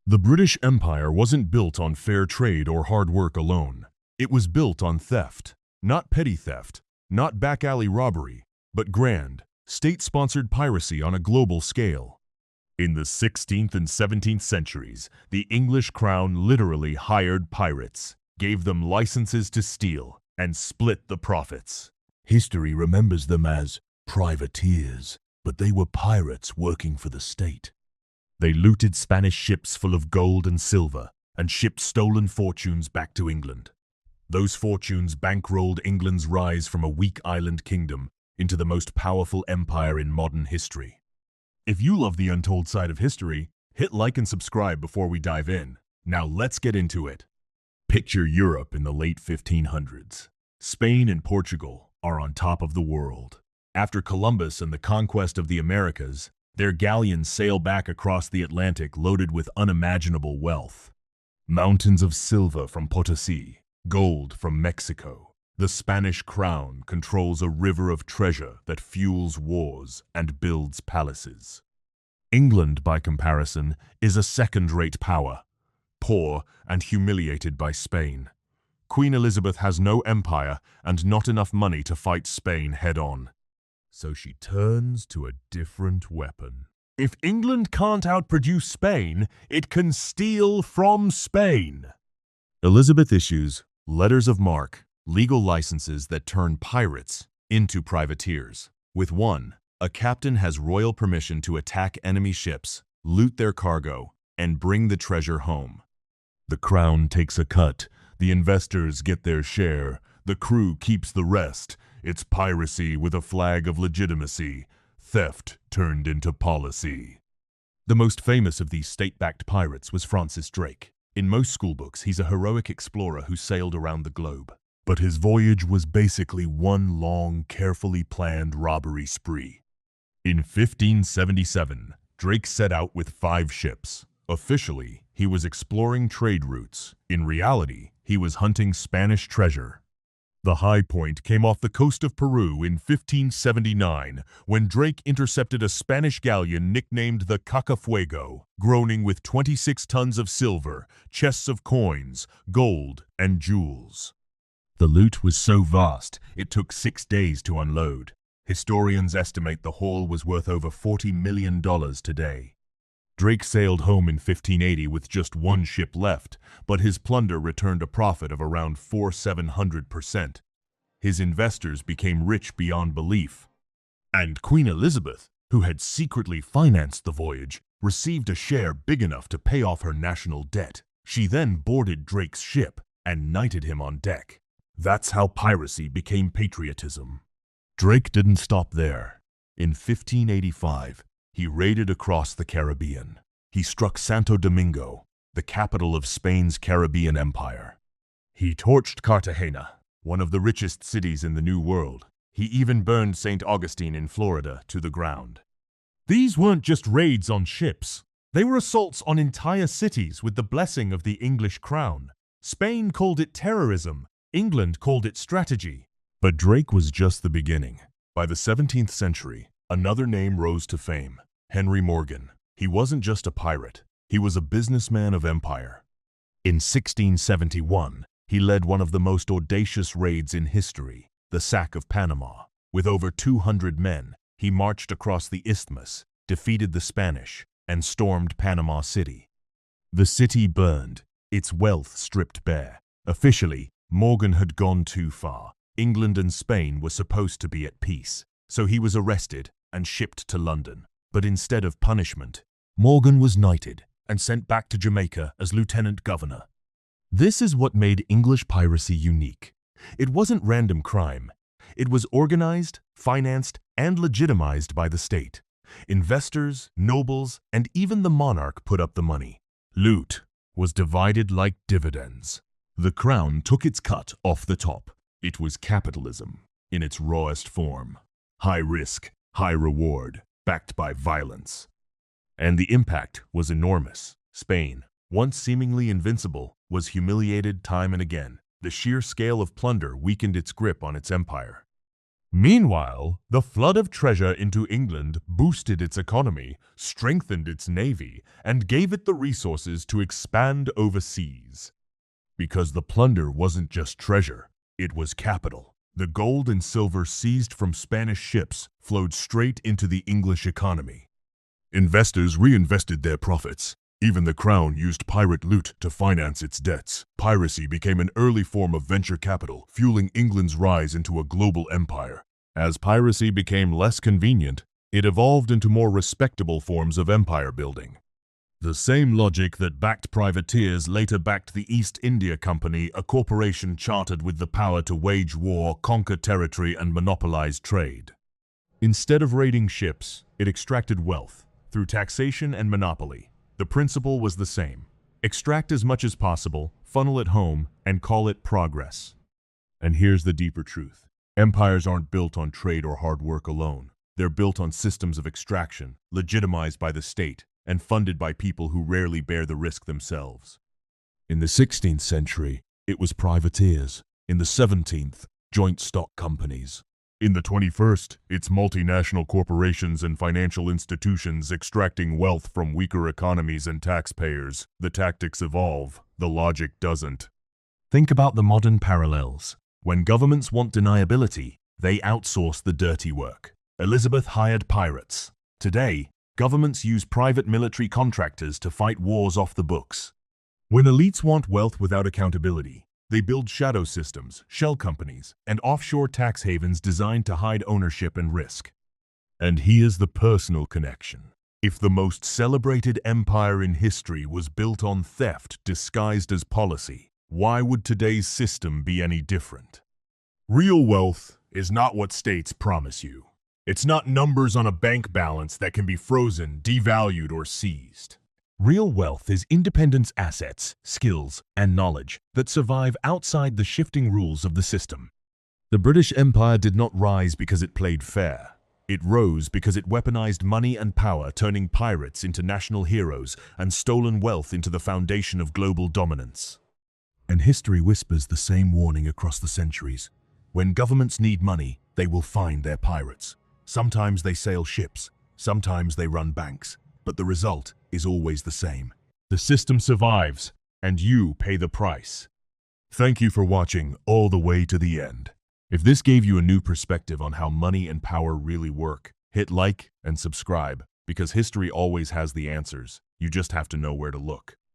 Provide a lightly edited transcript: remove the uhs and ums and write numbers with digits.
The British Empire wasn't built on fair trade or hard work alone. It was built on theft. Not petty theft, not back-alley robbery, but grand, state-sponsored piracy on a global scale. In the 16th and 17th centuries, the English crown literally hired pirates, gave them licenses to steal, and split the profits. History remembers them as privateers, but they were pirates working for the state. They looted Spanish ships full of gold and silver and shipped stolen fortunes back to England. Those fortunes bankrolled England's rise from a weak island kingdom into the most powerful empire in modern history. If you love the untold side of history, hit like and subscribe before we dive in. Now let's get into it. Picture Europe in the late 1500s. Spain and Portugal are on top of the world. After Columbus and the conquest of the Americas, their galleons sail back across the Atlantic loaded with unimaginable wealth. Mountains of silver from Potosi, gold from Mexico. The Spanish crown controls a river of treasure that fuels wars and builds palaces. England, by comparison, is a second-rate power, poor and humiliated by Spain. Queen Elizabeth has no empire and not enough money to fight Spain head-on. So she turns to a different weapon. If England can't outproduce Spain, it can steal from Spain. Elizabeth issues letters of marque, legal licenses that turn pirates into privateers. With one, a captain has royal permission to attack enemy ships, loot their cargo, and bring the treasure home. The crown takes a cut, the investors get their share, the crew keeps the rest. It's piracy with a flag of legitimacy, theft turned into policy. The most famous of these state-backed pirates was Francis Drake. In most schoolbooks, he's a heroic explorer who sailed around the globe. But his voyage was basically one long, carefully planned robbery spree. In 1577, Drake set out with 5 ships. Officially, he was exploring trade routes. In reality, he was hunting Spanish treasure. The high point came off the coast of Peru in 1579 when Drake intercepted a Spanish galleon nicknamed the Cacafuego, groaning with 26 tons of silver, chests of coins, gold, and jewels. The loot was so vast, it took 6 days to unload. Historians estimate the haul was worth over $40 million today. Drake sailed home in 1580 with just 1 ship left, but his plunder returned a profit of around 700%. His investors became rich beyond belief. And Queen Elizabeth, who had secretly financed the voyage, received a share big enough to pay off her national debt. She then boarded Drake's ship and knighted him on deck. That's how piracy became patriotism. Drake didn't stop there. In 1585, he raided across the Caribbean. He struck Santo Domingo, the capital of Spain's Caribbean Empire. He torched Cartagena, one of the richest cities in the New World. He even burned St. Augustine in Florida to the ground. These weren't just raids on ships. They were assaults on entire cities with the blessing of the English crown. Spain called it terrorism. England called it strategy. But Drake was just the beginning. By the 17th century, another name rose to fame. Henry Morgan. He wasn't just a pirate. He was a businessman of empire. In 1671, he led one of the most audacious raids in history, the sack of Panama. With over 200 men, he marched across the isthmus, defeated the Spanish, and stormed Panama City. The city burned, its wealth stripped bare. Officially, Morgan had gone too far. England and Spain were supposed to be at peace, so he was arrested and shipped to London. But instead of punishment, Morgan was knighted and sent back to Jamaica as lieutenant governor. This is what made English piracy unique. It wasn't random crime. It was organized, financed, and legitimized by the state. Investors, nobles, and even the monarch put up the money. Loot was divided like dividends. The crown took its cut off the top. It was capitalism in its rawest form. High risk, high reward, backed by violence. And the impact was enormous. Spain, once seemingly invincible, was humiliated time and again. The sheer scale of plunder weakened its grip on its empire. Meanwhile, the flood of treasure into England boosted its economy, strengthened its navy, and gave it the resources to expand overseas. Because the plunder wasn't just treasure, it was capital. The gold and silver seized from Spanish ships flowed straight into the English economy. Investors reinvested their profits. Even the crown used pirate loot to finance its debts. Piracy became an early form of venture capital, fueling England's rise into a global empire. As piracy became less convenient, it evolved into more respectable forms of empire building. The same logic that backed privateers later backed the East India Company, a corporation chartered with the power to wage war, conquer territory, and monopolize trade. Instead of raiding ships, it extracted wealth through taxation and monopoly. The principle was the same. Extract as much as possible, funnel it home, and call it progress. And here's the deeper truth. Empires aren't built on trade or hard work alone. They're built on systems of extraction, legitimized by the state, and funded by people who rarely bear the risk themselves. In the 16th century, it was privateers. In the 17th, joint stock companies. In the 21st, it's multinational corporations and financial institutions extracting wealth from weaker economies and taxpayers. The tactics evolve, the logic doesn't. Think about the modern parallels. When governments want deniability, they outsource the dirty work. Elizabeth hired pirates. Today, governments use private military contractors to fight wars off the books. When elites want wealth without accountability, they build shadow systems, shell companies, and offshore tax havens designed to hide ownership and risk. And here's the personal connection. If the most celebrated empire in history was built on theft disguised as policy, why would today's system be any different? Real wealth is not what states promise you. It's not numbers on a bank balance that can be frozen, devalued, or seized. Real wealth is independent assets, skills, and knowledge that survive outside the shifting rules of the system. The British Empire did not rise because it played fair. It rose because it weaponized money and power, turning pirates into national heroes and stolen wealth into the foundation of global dominance. And history whispers the same warning across the centuries. When governments need money, they will find their pirates. Sometimes they sail ships, sometimes they run banks, but the result is always the same. The system survives, and you pay the price. Thank you for watching all the way to the end. If this gave you a new perspective on how money and power really work, hit like and subscribe, because history always has the answers. You just have to know where to look.